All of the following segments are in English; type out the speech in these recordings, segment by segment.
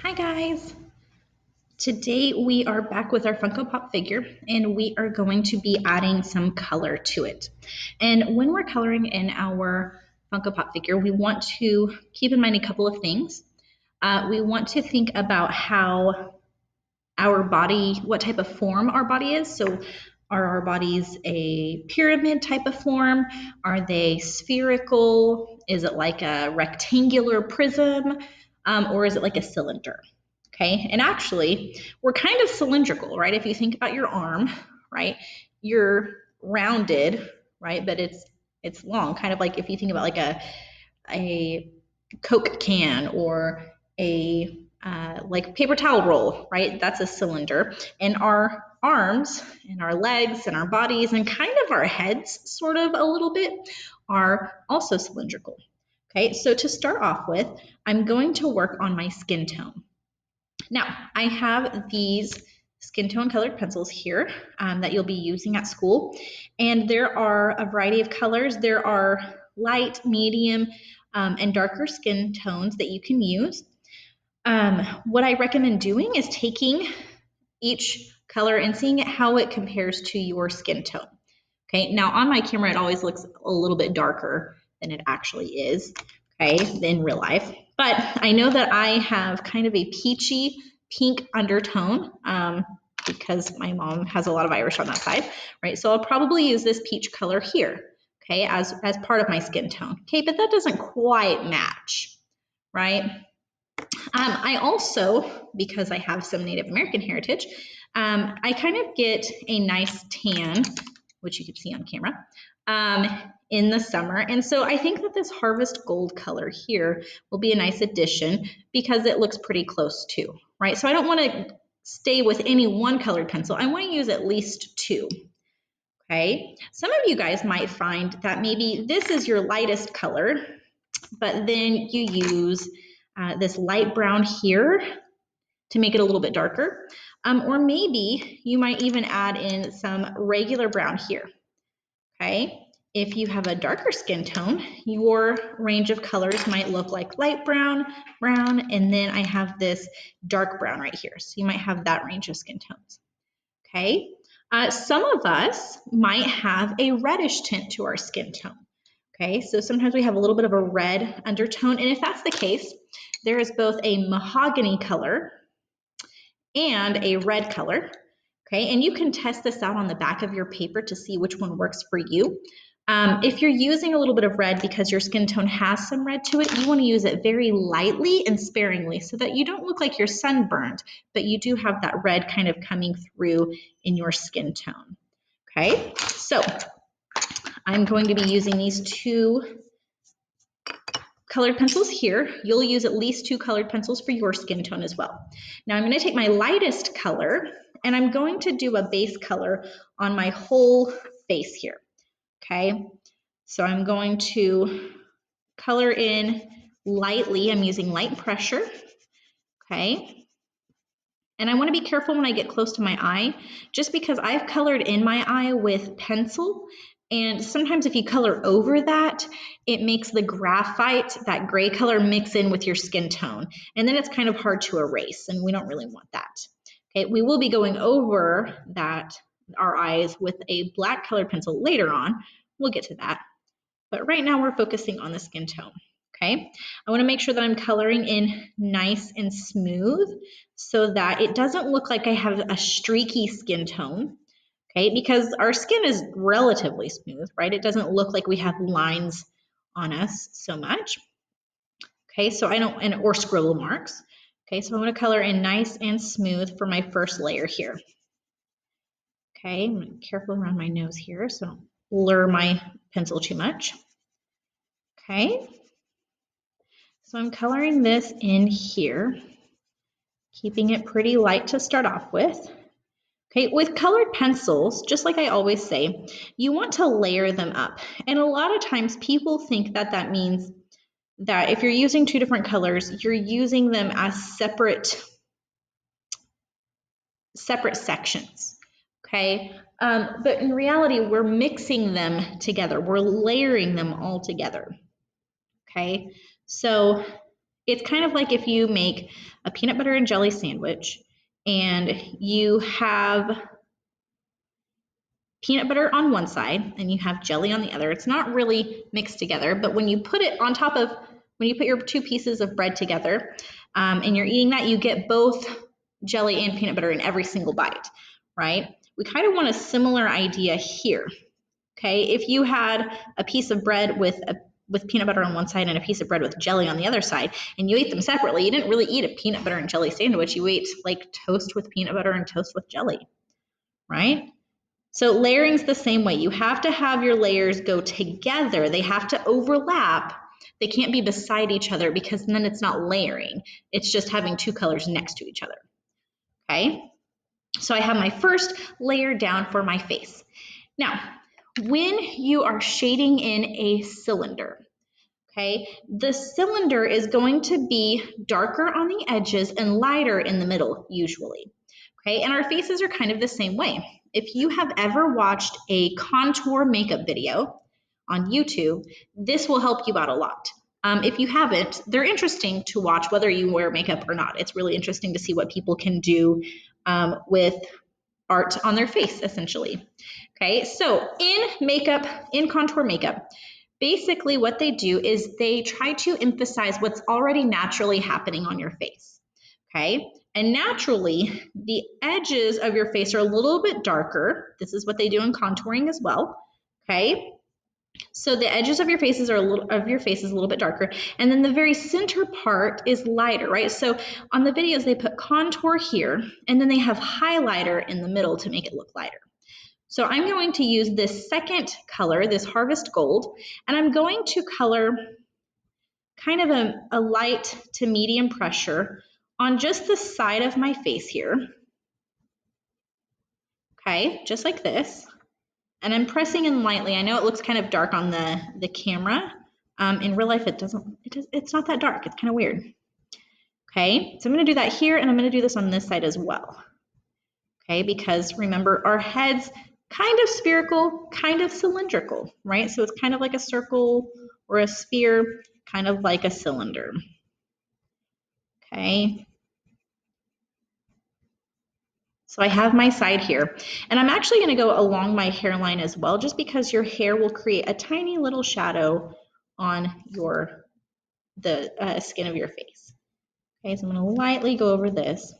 Hi guys! Today we are back with our Funko Pop figure and we are going to be adding some color to it. And when we're coloring in our Funko Pop figure, we want to keep in mind a couple of things. We want to think about how our body, what type of form our body is. So are our bodies a pyramid type of form? Are they spherical? Is it like a rectangular prism? Or is it like a cylinder? Okay, and actually, we're kind of cylindrical, right? If you think about your arm, right, you're rounded, right, but it's long, kind of like if you think about like a Coke can or a like paper towel roll, right? That's a cylinder. And our arms and our legs and our bodies and kind of our heads, sort of a little bit, are also cylindrical. Okay, so to start off with, I'm going to work on my skin tone. Now, I have these skin tone colored pencils here that you'll be using at school. And there are a variety of colors. There are light, medium, and darker skin tones that you can use. What I recommend doing is taking each color and seeing how it compares to your skin tone. Okay, now on my camera, it always looks a little bit darker than it actually is, okay, in real life. But I know that I have kind of a peachy pink undertone because my mom has a lot of Irish on that side, right? So I'll probably use this peach color here, okay, as part of my skin tone. Okay, but that doesn't quite match, right? I also, because I have some Native American heritage, I kind of get a nice tan, which you can see on camera, in the summer. And so I think that this harvest gold color here will be a nice addition because it looks pretty close too, right? So I don't want to stay with any one colored pencil. I want to use at least two. Okay, some of you guys might find that maybe this is your lightest color, but then you use this light brown here to make it a little bit darker. Or maybe you might even add in some regular brown here, okay? If you have a darker skin tone, your range of colors might look like light brown, brown, and then I have this dark brown right here. So you might have that range of skin tones, okay? Some of us might have a reddish tint to our skin tone. Okay, so sometimes we have a little bit of a red undertone, and if that's the case, there is both a mahogany color and a red color. Okay, and you can test this out on the back of your paper to see which one works for you. If you're using a little bit of red because your skin tone has some red to it, you want to use it very lightly and sparingly so that you don't look like you're sunburned, but you do have that red kind of coming through in your skin tone. Okay, so I'm going to be using these two colored pencils here. You'll use at least two colored pencils for your skin tone as well. Now I'm going to take my lightest color and I'm going to do a base color on my whole face here. Okay, so I'm going to color in lightly. I'm using light pressure. Okay, and I want to be careful when I get close to my eye, just because I've colored in my eye with pencil, and sometimes if you color over that, it makes the graphite, that gray color, mix in with your skin tone, and then it's kind of hard to erase, and we don't really want that. Okay, we will be going over that, our eyes, with a black colored pencil later on. We'll get to that. But right now we're focusing on the skin tone. Okay, I want to make sure that I'm coloring in nice and smooth so that it doesn't look like I have a streaky skin tone. Okay, because our skin is relatively smooth, right? It doesn't look like we have lines on us so much. Okay, so I don't, or scribble marks. Okay, so I want to color in nice and smooth for my first layer here. Okay, I'm going to be careful around my nose here so I don't blur my pencil too much. Okay, so I'm coloring this in here, keeping it pretty light to start off with. Okay, with colored pencils, just like I always say, you want to layer them up. And a lot of times people think that that means that if you're using two different colors, you're using them as separate sections, okay? But in reality, we're mixing them together. We're layering them all together, okay? So It's kind of like if you make a peanut butter and jelly sandwich and you have peanut butter on one side and you have jelly on the other. It's not really mixed together, but when you put it on top of, when you put your two pieces of bread together and you're eating that, you get both jelly and peanut butter in every single bite, right? We kind of want a similar idea here, okay? If you had a piece of bread with peanut butter on one side and a piece of bread with jelly on the other side, and you ate them separately, you didn't really eat a peanut butter and jelly sandwich. You ate like toast with peanut butter and toast with jelly, right? So layering's the same way. You have to have your layers go together. They have to overlap. They can't be beside each other because then it's not layering. It's just having two colors next to each other, okay? So I have my first layer down for my face. Now, when you are shading in a cylinder, okay, the cylinder is going to be darker on the edges and lighter in the middle usually, okay? And our faces are kind of the same way. If you have ever watched a contour makeup video on YouTube, this will help you out a lot. If you haven't, they're interesting to watch whether you wear makeup or not. It's really interesting to see what people can do with art on their face, essentially. Okay, so in makeup, in contour makeup, basically what they do is they try to emphasize what's already naturally happening on your face. Okay, and naturally, the edges of your face are a little bit darker. This is what they do in contouring as well. Okay, so the edges of your faces are a little bit darker, and then the very center part is lighter, right? So on the videos, they put contour here, and then they have highlighter in the middle to make it look lighter. So I'm going to use this second color, this Harvest Gold, and I'm going to color kind of a light to medium pressure on just the side of my face here. Okay, just like this. And I'm pressing in lightly. I know it looks kind of dark on the camera. In real life, it's not that dark. It's kind of weird. Okay, so I'm going to do that here, and I'm going to do this on this side as well. Okay, because remember, our head's kind of spherical, kind of cylindrical, right? So it's kind of like a circle or a sphere, kind of like a cylinder. Okay. So I have my side here, and I'm actually going to go along my hairline as well, just because your hair will create a tiny little shadow on the skin of your face. Okay, so I'm going to lightly go over this.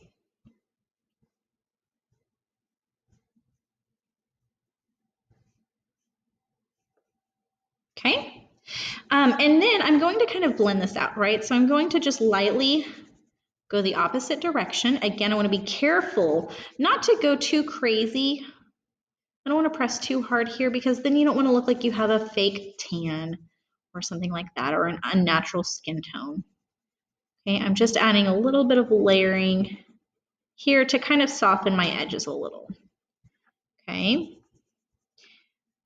Okay, and then I'm going to kind of blend this out, right? So I'm going to just lightly go the opposite direction. Again, I want to be careful not to go too crazy. I don't want to press too hard here because then you don't want to look like you have a fake tan or something like that, or an unnatural skin tone. Okay, I'm just adding a little bit of layering here to kind of soften my edges a little. Okay.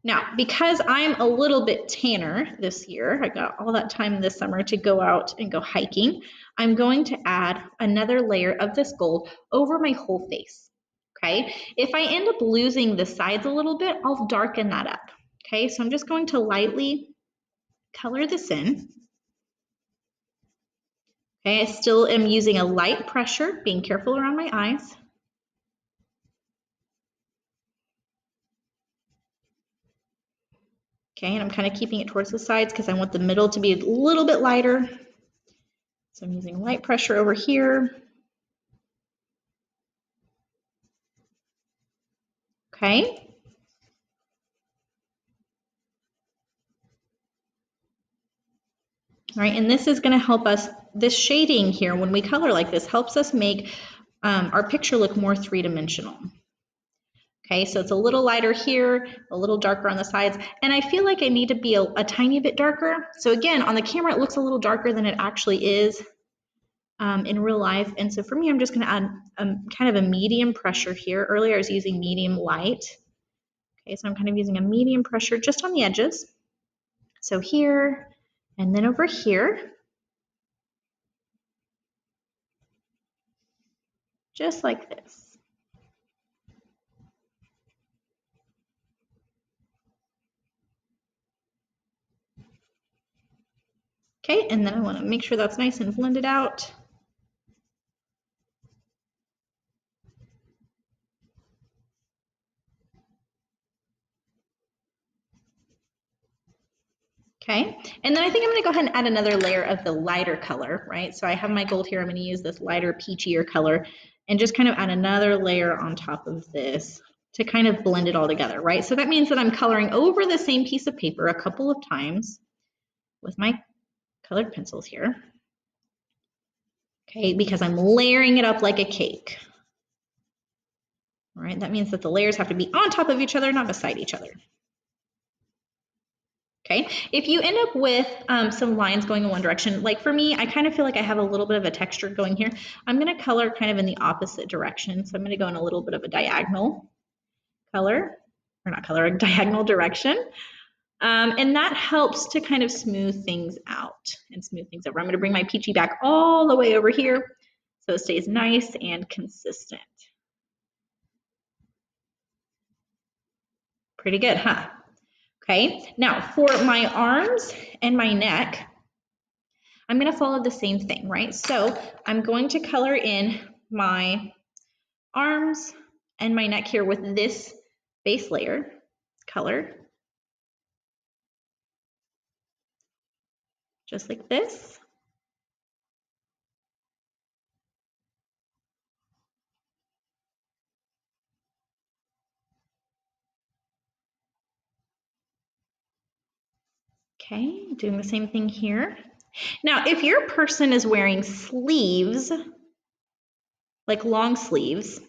Now, because I'm a little bit tanner this year, I got all that time this summer to go out and go hiking, I'm going to add another layer of this gold over my whole face. Okay, if I end up losing the sides a little bit, I'll darken that up. Okay, so I'm just going to lightly color this in. Okay, I still am using a light pressure, being careful around my eyes. Okay, and I'm kind of keeping it towards the sides because I want the middle to be a little bit lighter. So I'm using light pressure over here. Okay. All right, and this is going to help us, this shading here, when we color like this, helps us make our picture look more three-dimensional. Okay, so it's a little lighter here, a little darker on the sides, and I feel like I need to be a tiny bit darker. So again, on the camera, it looks a little darker than it actually is in real life. And so for me, I'm just going to add kind of a medium pressure here. Earlier, I was using medium light. Okay, so I'm kind of using a medium pressure just on the edges. So here, and then over here. Just like this. Okay, and then I want to make sure that's nice and blended out. Okay, and then I think I'm gonna go ahead and add another layer of the lighter color, right? So I have my gold here, I'm gonna use this lighter peachier color and just kind of add another layer on top of this to kind of blend it all together, right? So that means that I'm coloring over the same piece of paper a couple of times with my colored pencils here. Okay, because I'm layering it up like a cake. All right, that means that the layers have to be on top of each other, not beside each other. Okay, if you end up with some lines going in one direction, like for me, I kind of feel like I have a little bit of a texture going here. I'm going to color kind of in the opposite direction. So I'm going to go in a little bit of a diagonal color, or not color, a diagonal direction. And that helps to kind of smooth things out and smooth things over. I'm going to bring my peachy back all the way over here so it stays nice and consistent. Pretty good, huh? Okay, now for my arms and my neck, I'm going to follow the same thing, right? So I'm going to color in my arms and my neck here with this base layer color, just like this. Okay, doing the same thing here. Now, if your person is wearing sleeves, like long sleeves,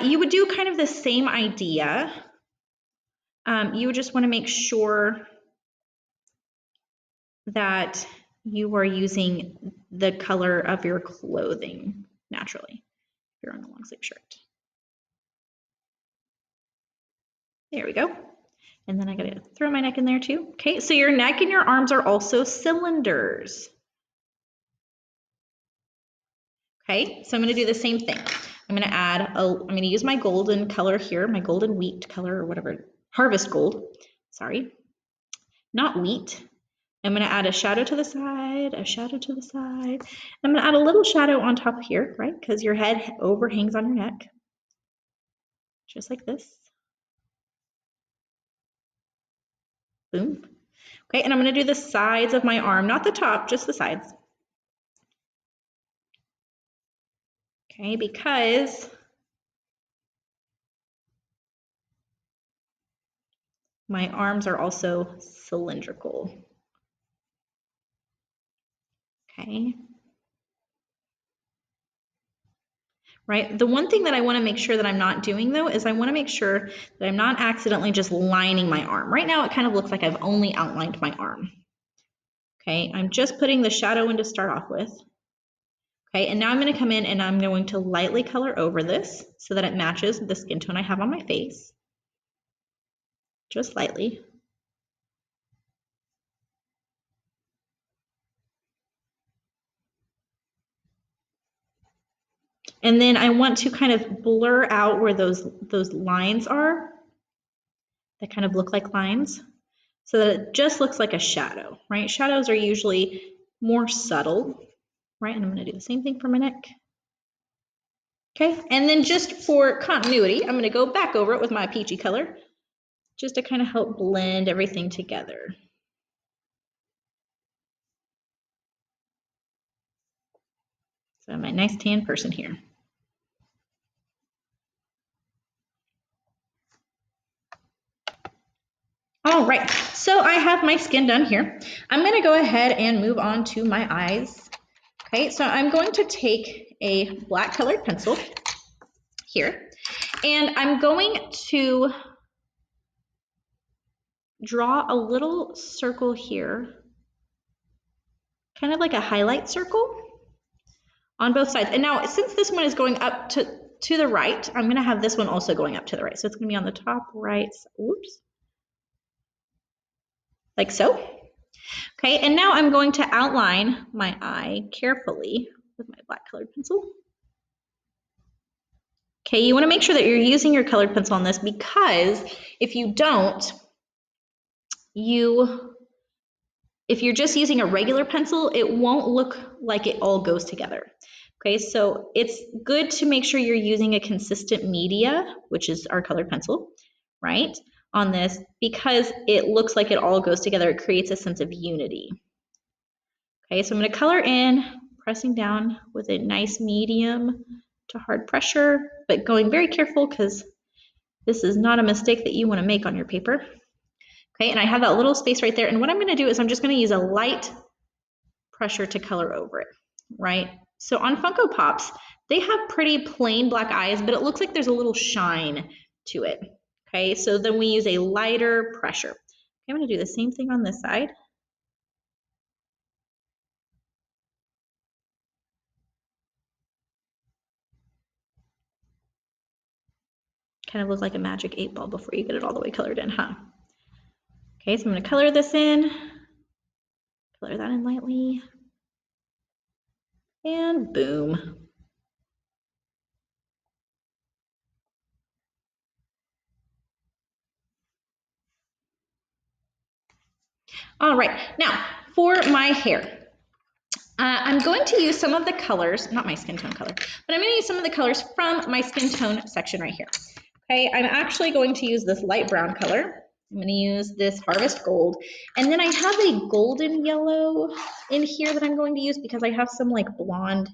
you would do kind of the same idea. You would just want to make sure that you are using the color of your clothing naturally if you're on a long sleeve shirt. There we go. And then I gotta throw my neck in there too. Okay, so your neck and your arms are also cylinders. Okay, so I'm gonna do the same thing. I'm gonna use my golden color here, my golden wheat color or whatever, harvest gold, sorry, not wheat. I'm gonna add a shadow to the side, a shadow to the side. I'm gonna add a little shadow on top here, right? Because your head overhangs on your neck, just like this. Boom. Okay, and I'm gonna do the sides of my arm, not the top, just the sides. Okay, because my arms are also cylindrical. Okay. Right, the one thing that I want to make sure that I'm not doing though is I want to make sure that I'm not accidentally just lining my arm. Right now it kind of looks like I've only outlined my arm. Okay, I'm just putting the shadow in to start off with. Okay, and now I'm going to come in and I'm going to lightly color over this so that it matches the skin tone I have on my face. Just lightly. And then I want to kind of blur out where those lines are that kind of look like lines so that it just looks like a shadow, right? Shadows are usually more subtle, right? And I'm going to do the same thing for my neck. Okay, and then just for continuity, I'm going to go back over it with my peachy color just to kind of help blend everything together. So my nice tan person here. All right, so I have my skin done here. I'm going to go ahead and move on to my eyes. Okay, so I'm going to take a black colored pencil here, and I'm going to draw a little circle here, kind of like a highlight circle on both sides. And now, since this one is going up to the right, I'm going to have this one also going up to the right. So it's going to be on the top right, whoops, like so. Okay, and now I'm going to outline my eye carefully with my black colored pencil. Okay, you want to make sure that you're using your colored pencil on this because if you don't, you If you're just using a regular pencil, it won't look like it all goes together. Okay, so it's good to make sure you're using a consistent media, which is our colored pencil, right, on this, because it looks like it all goes together. It creates a sense of unity. Okay, so I'm going to color in, pressing down with a nice medium to hard pressure, but going very careful because this is not a mistake that you want to make on your paper. Okay, and I have that little space right there, and what I'm going to do is I'm just going to use a light pressure to color over it, right? So on Funko Pops, they have pretty plain black eyes, but it looks like there's a little shine to it. Okay, so then we use a lighter pressure. Okay, I'm going to do the same thing on this side. Kind of look like a magic 8-ball before you get it all the way colored in, huh? Okay, so I'm going to color this in, color that in lightly, and boom. All right, now for my hair. I'm going to use some of the colors, not my skin tone color, but I'm going to use some of the colors from my skin tone section right here. Okay, I'm actually going to use this light brown color. I'm going to use this Harvest Gold. And then I have a golden yellow in here that I'm going to use because I have some like blonde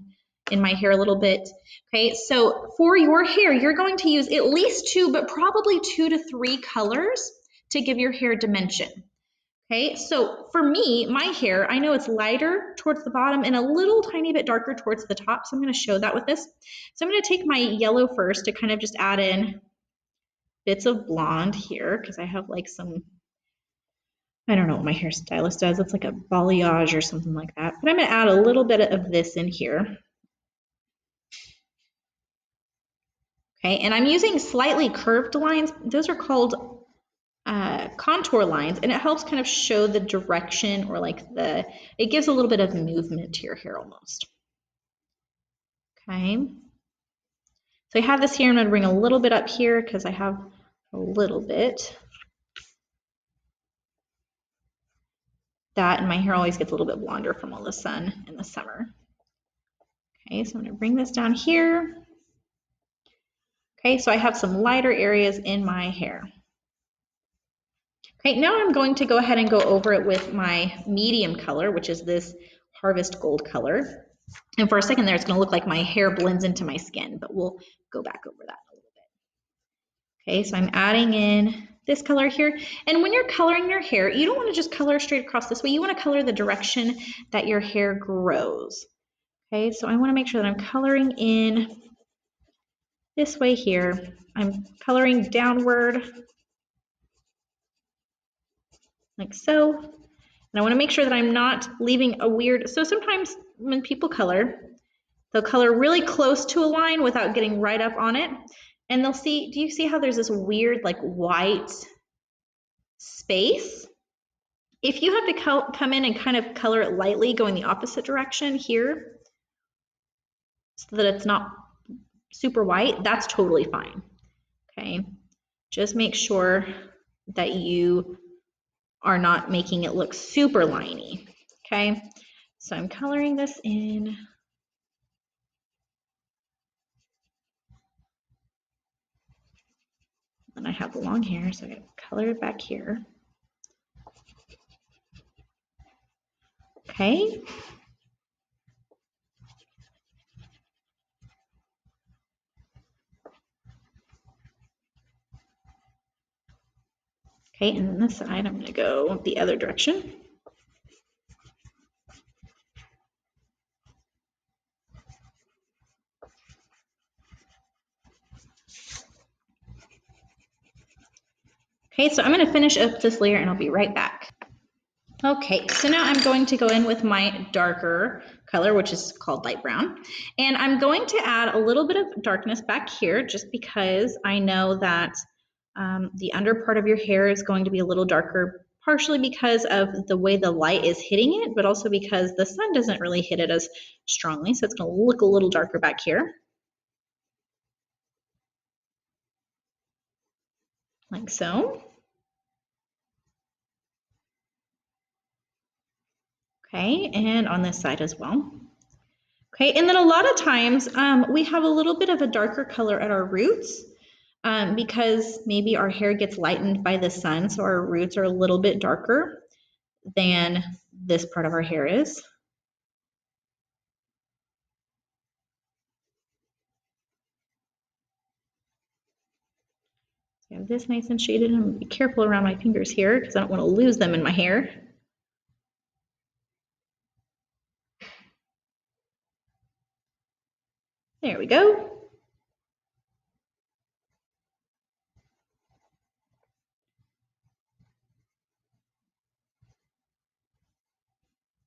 in my hair a little bit. Okay, so for your hair, you're going to use at least 2, but probably 2 to 3 colors to give your hair dimension. Okay, so for me, my hair, I know it's lighter towards the bottom and a little tiny bit darker towards the top. So I'm going to show that with this. So I'm going to take my yellow first to kind of just add in bits of blonde here because I have like some, I don't know what my hairstylist does. It's like a balayage or something like that. But I'm going to add a little bit of this in here. Okay, and I'm using slightly curved lines. Those are called contour lines, and it helps kind of show the direction or like it gives a little bit of movement to your hair almost. Okay, so I have this here. I'm going to bring a little bit up here because I have a little bit. That, and my hair always gets a little bit blonder from all the sun in the summer. Okay, so I'm going to bring this down here. Okay, so I have some lighter areas in my hair. Okay, now I'm going to go ahead and go over it with my medium color, which is this Harvest Gold color. And for a second there, it's going to look like my hair blends into my skin, but we'll go back over that a little bit. Okay, so I'm adding in this color here. And when you're coloring your hair, you don't want to just color straight across this way. You want to color the direction that your hair grows. Okay, so I want to make sure that I'm coloring in this way here. I'm coloring downward like so. And I want to make sure that I'm not leaving a weird, so sometimes when people color, they'll color really close to a line without getting right up on it. And they'll see, do you see how there's this weird like white space? If you have to come in and kind of color it lightly, going the opposite direction here, so that it's not super white, that's totally fine. Okay, just make sure that you are not making it look super liney. Okay, so I'm coloring this in. And I have the long hair, so I gotta color it back here. Okay. Okay, and then this side, I'm gonna go the other direction. Okay, so I'm gonna finish up this layer and I'll be right back. Okay, so now I'm going to go in with my darker color, which is called light brown. And I'm going to add a little bit of darkness back here just because I know that the under part of your hair is going to be a little darker, partially because of the way the light is hitting it, but also because the sun doesn't really hit it as strongly. So it's going to look a little darker back here. Like so. Okay, and on this side as well. Okay, and then a lot of times we have a little bit of a darker color at our roots because maybe our hair gets lightened by the sun, so our roots are a little bit darker than this part of our hair is. So I have this nice and shaded. I'm gonna be careful around my fingers here because I don't want to lose them in my hair. There we go.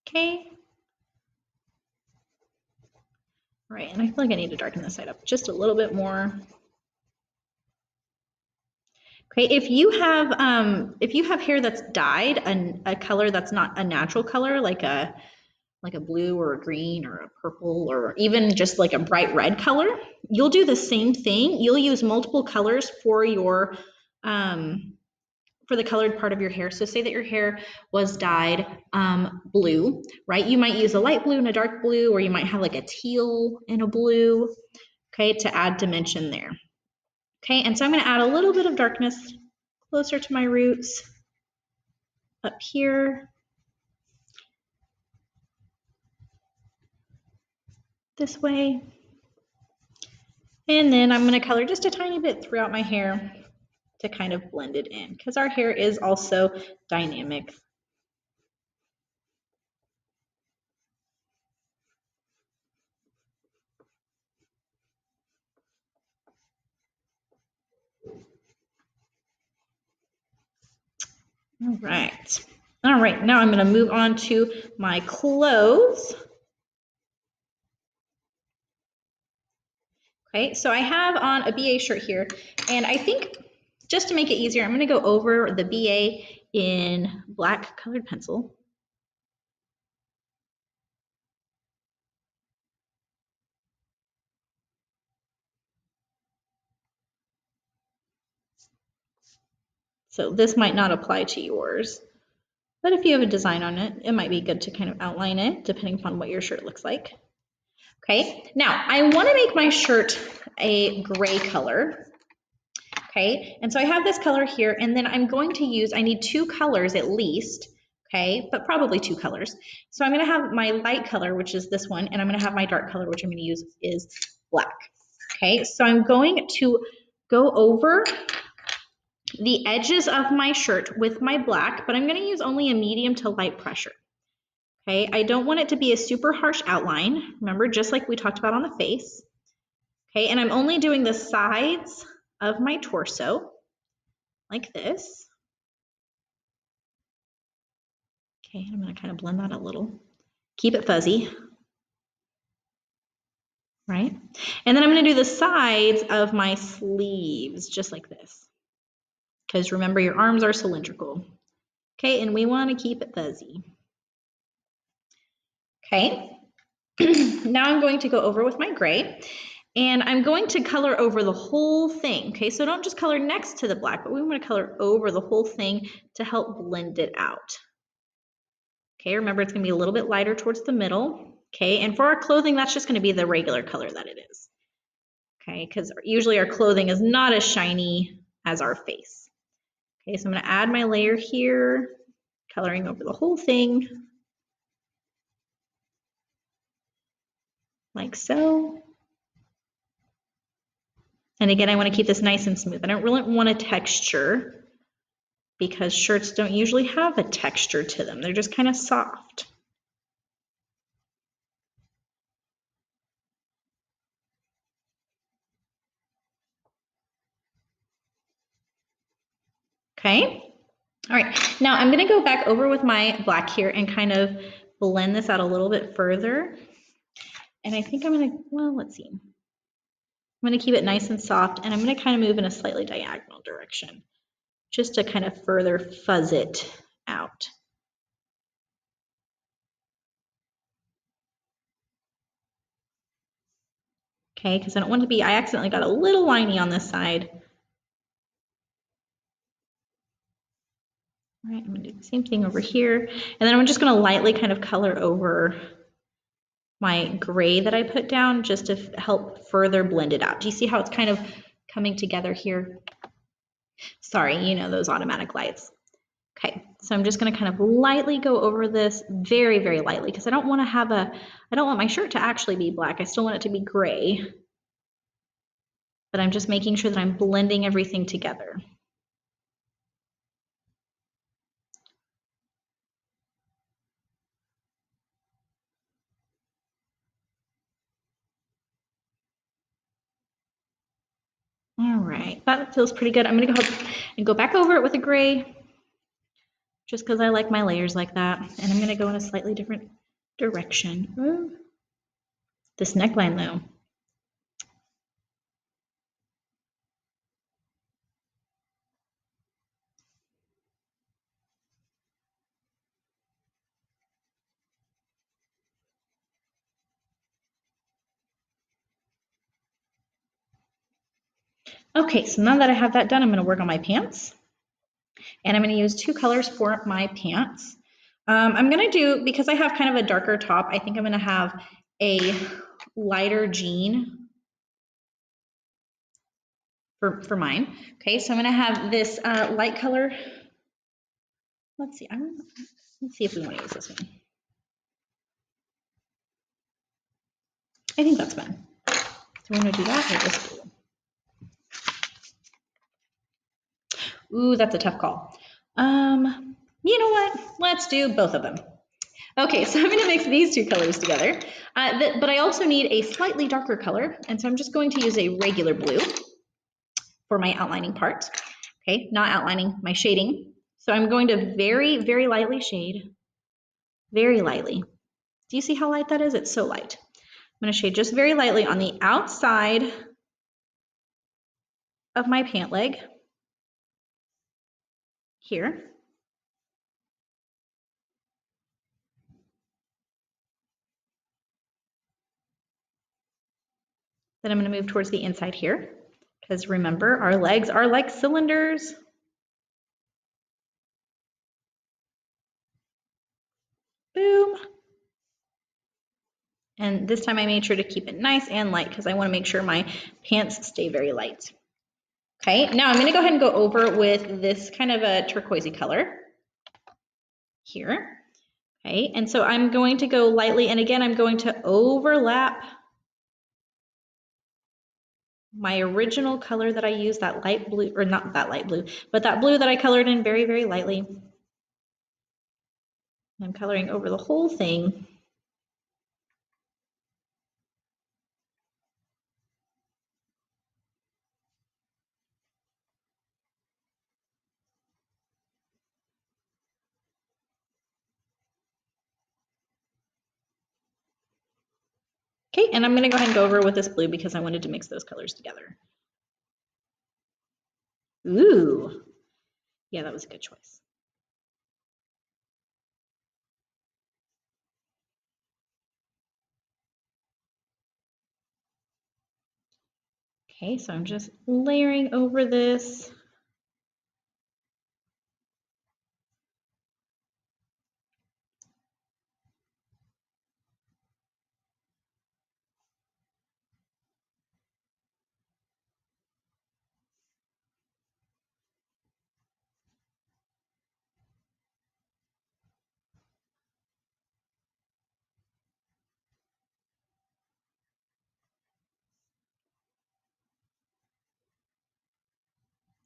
Okay. All right, and I feel like I need to darken this side up just a little bit more. Okay, if you have hair that's dyed a color that's not a natural color, like a blue or a green or a purple or even just like a bright red color, you'll do the same thing. You'll use multiple colors for your for the colored part of your hair. So say that your hair was dyed blue, right? You might use a light blue and a dark blue, or you might have like a teal and a blue, okay, to add dimension there. Okay, and so I'm going to add a little bit of darkness closer to my roots up here, this way. And then I'm going to color just a tiny bit throughout my hair to kind of blend it in because our hair is also dynamic. All right. All right, now I'm going to move on to my clothes. Okay, so I have on a BA shirt here, and I think just to make it easier, I'm going to go over the BA in black colored pencil. So this might not apply to yours, but if you have a design on it, it might be good to kind of outline it depending upon what your shirt looks like. Okay, now I want to make my shirt a gray color. Okay, and so I have this color here, and then I'm going to use, I need two colors at least, okay, but probably two colors. So I'm going to have my light color, which is this one, and I'm going to have my dark color, which I'm going to use is black. Okay, so I'm going to go over the edges of my shirt with my black, but I'm going to use only a medium to light pressure. Okay, I don't want it to be a super harsh outline. Remember, just like we talked about on the face. Okay, and I'm only doing the sides of my torso like this. Okay, I'm going to kind of blend that a little. Keep it fuzzy. Right? And then I'm going to do the sides of my sleeves just like this. Because remember, your arms are cylindrical. Okay, and we want to keep it fuzzy. Okay, now I'm going to go over with my gray, and I'm going to color over the whole thing. Okay, so don't just color next to the black, but we want to color over the whole thing to help blend it out. Okay, remember it's going to be a little bit lighter towards the middle. Okay, and for our clothing, that's just going to be the regular color that it is. Okay, because usually our clothing is not as shiny as our face. Okay, so I'm going to add my layer here, coloring over the whole thing, like so. And again, I want to keep this nice and smooth. I don't really want a texture because shirts don't usually have a texture to them. They're just kind of soft. Okay. All right. Now I'm going to go back over with my black here and kind of blend this out a little bit further. And I think I'm going to, well, let's see. I'm going to keep it nice and soft, and I'm going to kind of move in a slightly diagonal direction just to kind of further fuzz it out. Okay, because I don't want to be, I accidentally got a little liney on this side. All right, I'm gonna do the same thing over here. And then I'm just gonna lightly kind of color over my gray that I put down just to help further blend it out. Do you see how it's kind of coming together here? Sorry, you know those automatic lights. Okay, so I'm just gonna kind of lightly go over this very, very lightly because I don't want my shirt to actually be black. I still want it to be gray. But I'm just making sure that I'm blending everything together. All right, that feels pretty good. I'm gonna go ahead and go back over it with a gray, just because I like my layers like that. And I'm gonna go in a slightly different direction. Ooh. This neckline though. Okay, so now that I have that done, I'm gonna work on my pants. And I'm gonna use two colors for my pants. I'm gonna do, because I have kind of a darker top, I think I'm gonna have a lighter jean for mine. Okay, so I'm gonna have this light color. Let's see, let's see if we wanna use this one. I think that's fun. So we're gonna do that or this blue. Ooh, that's a tough call. You know what? Let's do both of them. Okay, so I'm gonna mix these two colors together, but I also need a slightly darker color, and so I'm just going to use a regular blue for my outlining part. Okay, not outlining, my shading. So I'm going to very, very lightly shade, very lightly. Do you see how light that is? It's so light. I'm gonna shade just very lightly on the outside of my pant leg, here. Then I'm going to move towards the inside here, because remember, our legs are like cylinders. Boom. And this time I made sure to keep it nice and light because I want to make sure my pants stay very light. Okay, now I'm going to go ahead and go over with this kind of a turquoisey color here. Okay, and so I'm going to go lightly, and again, I'm going to overlap my original color that I used, that light blue, or not that light blue, but that blue that I colored in very, very lightly. I'm coloring over the whole thing. Okay, and I'm gonna go ahead and go over with this blue because I wanted to mix those colors together. Ooh, yeah, that was a good choice. Okay, so I'm just layering over this.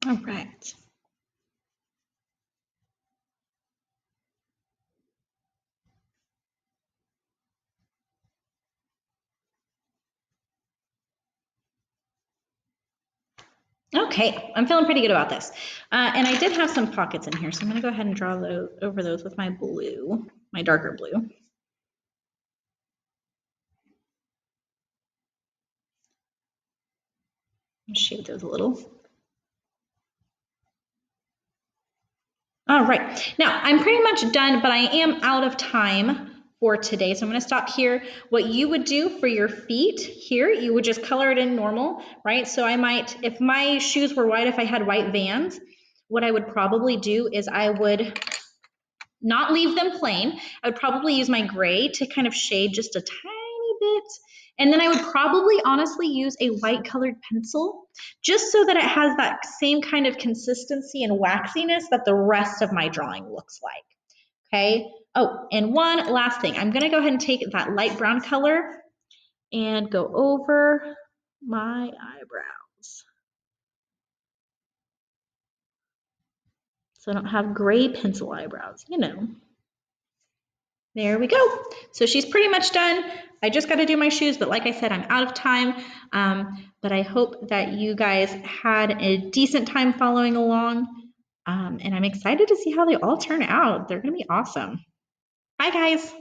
All right. Okay, I'm feeling pretty good about this. And I did have some pockets in here, so I'm gonna go ahead and draw those over those with my blue, my darker blue. Shade those a little. All right, now I'm pretty much done, but I am out of time for today. So I'm going to stop here. What you would do for your feet here, you would just color it in normal, right? So I might, if my shoes were white, if I had white Vans, what I would probably do is I would not leave them plain. I would probably use my gray to kind of shade just a tiny bit. And then I would probably honestly use a white colored pencil just so that it has that same kind of consistency and waxiness that the rest of my drawing looks like. Okay. Oh, and one last thing. I'm going to go ahead and take that light brown color and go over my eyebrows. So I don't have gray pencil eyebrows, you know. There we go. So she's pretty much done. I just got to do my shoes, but like I said, I'm out of time. But I hope that you guys had a decent time following along. And I'm excited to see how they all turn out. They're going to be awesome. Bye, guys.